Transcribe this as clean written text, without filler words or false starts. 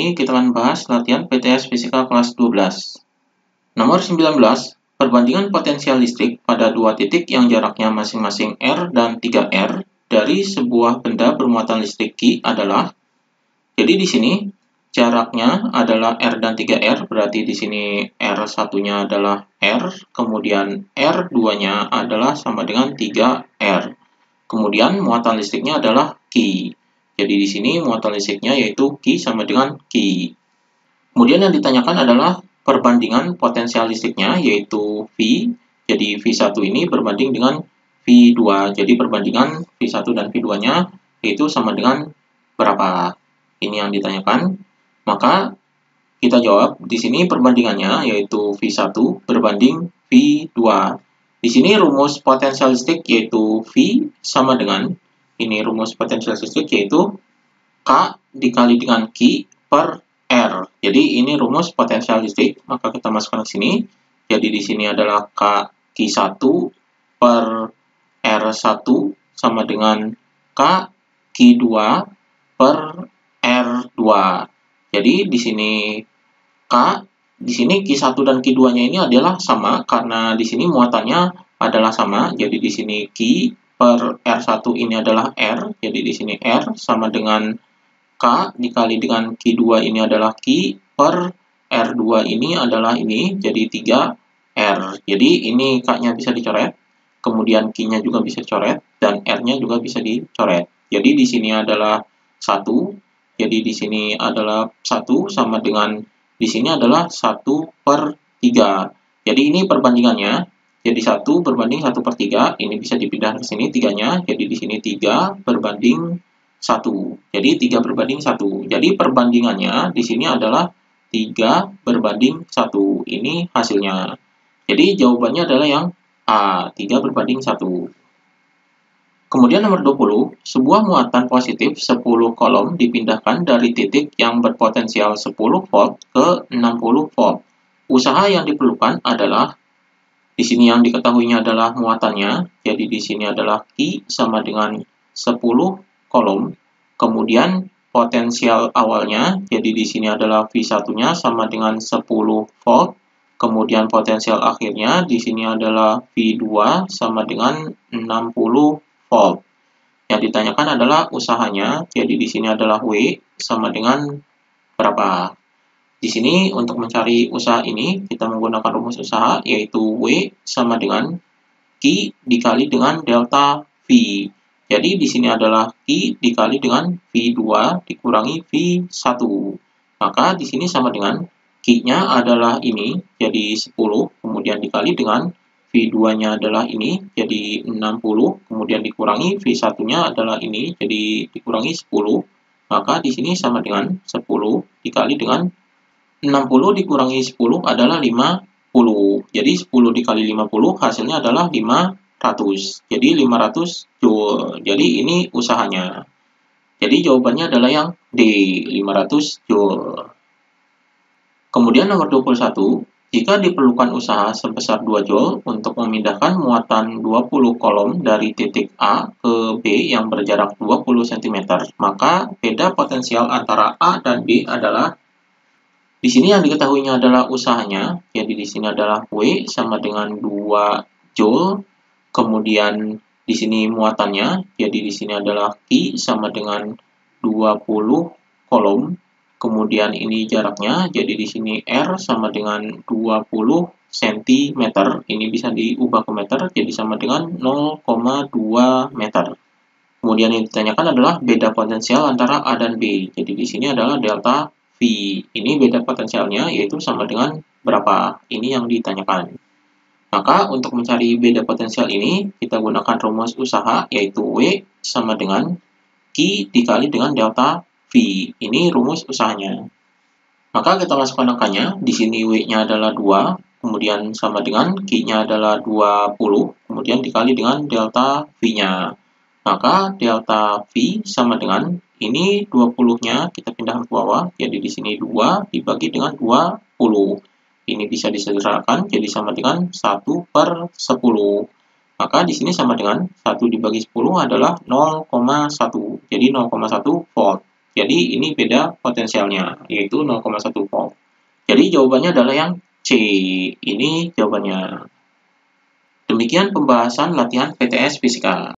ini kita akan bahas latihan PTS Fisika kelas 12. Nomor 19, perbandingan potensial listrik pada dua titik yang jaraknya masing-masing R dan 3R dari sebuah benda bermuatan listrik Q adalah. Jadi di sini jaraknya adalah R dan 3R, berarti di sini R1-nya adalah R, kemudian R2-nya adalah sama dengan 3R. Kemudian muatan listriknya adalah Q. Jadi di sini muatan listriknya yaitu Q sama dengan Q. Kemudian yang ditanyakan adalah perbandingan potensial listriknya yaitu V. Jadi V1 ini berbanding dengan V2. Jadi perbandingan V1 dan V2-nya yaitu sama dengan berapa? Ini yang ditanyakan. Maka kita jawab di sini perbandingannya yaitu V1 berbanding V2. Di sini rumus potensial listrik yaitu V sama dengan ini rumus potensial listrik yaitu K dikali dengan Q per R. Jadi ini rumus potensial listrik, maka kita masukkan ke sini. Jadi di sini adalah K Q1 per R1 sama dengan K Q2 per R2. Jadi di sini Q1 dan Q2-nya ini adalah sama karena di sini muatannya adalah sama. Jadi di sini Q per R1 ini adalah R. Jadi di sini R sama dengan K dikali dengan Q2 ini adalah Q per R2 ini adalah ini, jadi 3R. Jadi ini K-nya bisa dicoret, kemudian Q-nya juga bisa dicoret, dan R-nya juga bisa dicoret. Jadi di sini adalah 1, jadi di sini adalah 1 sama dengan di sini adalah 1 per 3. Jadi ini perbandingannya, jadi 1 berbanding 1 per 3, ini bisa dipindah ke sini 3-nya, jadi di sini 3 berbanding 1. Jadi 3 berbanding 1. Jadi perbandingannya di sini adalah 3 berbanding 1. Ini hasilnya. Jadi jawabannya adalah yang A, 3 berbanding 1. Kemudian nomor 20, sebuah muatan positif 10 kolom dipindahkan dari titik yang berpotensial 10 volt ke 60 volt. Usaha yang diperlukan adalah, di sini yang diketahuinya adalah muatannya, jadi di sini adalah Q sama dengan 10 kolom, kemudian potensial awalnya, jadi di sini adalah V1-nya sama dengan 10 volt, kemudian potensial akhirnya di sini adalah V2 sama dengan 60 volt. Yang ditanyakan adalah usahanya, jadi di sini adalah W sama dengan berapa? Di sini untuk mencari usaha ini, kita menggunakan rumus usaha, yaitu W sama dengan Q dikali dengan delta V. Jadi di sini adalah Q dikali dengan V2 dikurangi V1. Maka di sini sama dengan Q-nya adalah ini, jadi 10, kemudian dikali dengan V2-nya adalah ini, jadi 60, kemudian dikurangi V1-nya adalah ini, jadi dikurangi 10. Maka di sini sama dengan 10 dikali dengan 60 dikurangi 10 adalah 50. Jadi 10 dikali 50 hasilnya adalah 500. Jadi 500 Joule. Jadi ini usahanya. Jadi jawabannya adalah yang D, 500 Joule. Kemudian nomor 21, jika diperlukan usaha sebesar 2 Joule untuk memindahkan muatan 20 kolom dari titik A ke B yang berjarak 20 cm, maka beda potensial antara A dan B adalah, di sini yang diketahuinya adalah usahanya, jadi di sini adalah W sama dengan 2 Joule. Kemudian di sini muatannya, jadi di sini adalah Q sama dengan 20 kolom. Kemudian ini jaraknya, jadi di sini R sama dengan 20 cm. Ini bisa diubah ke meter, jadi sama dengan 0,2 meter. Kemudian yang ditanyakan adalah beda potensial antara A dan B. Jadi di sini adalah delta V. Ini beda potensialnya, yaitu sama dengan berapa? Ini yang ditanyakan. Maka untuk mencari beda potensial ini, kita gunakan rumus usaha, yaitu W sama dengan Q dikali dengan delta V. Ini rumus usahanya. Maka kita masukkan angkanya, di sini W-nya adalah 2, kemudian sama dengan Q-nya adalah 20, kemudian dikali dengan delta V-nya. Maka delta V sama dengan, ini 20-nya kita pindahkan ke bawah, jadi di sini 2 dibagi dengan 20. Ini bisa disederhanakan, jadi sama dengan 1 per 10. Maka di sini sama dengan 1 dibagi 10 adalah 0,1. Jadi 0,1 volt. Jadi ini beda potensialnya, yaitu 0,1 volt. Jadi jawabannya adalah yang C. Ini jawabannya. Demikian pembahasan latihan PTS fisika.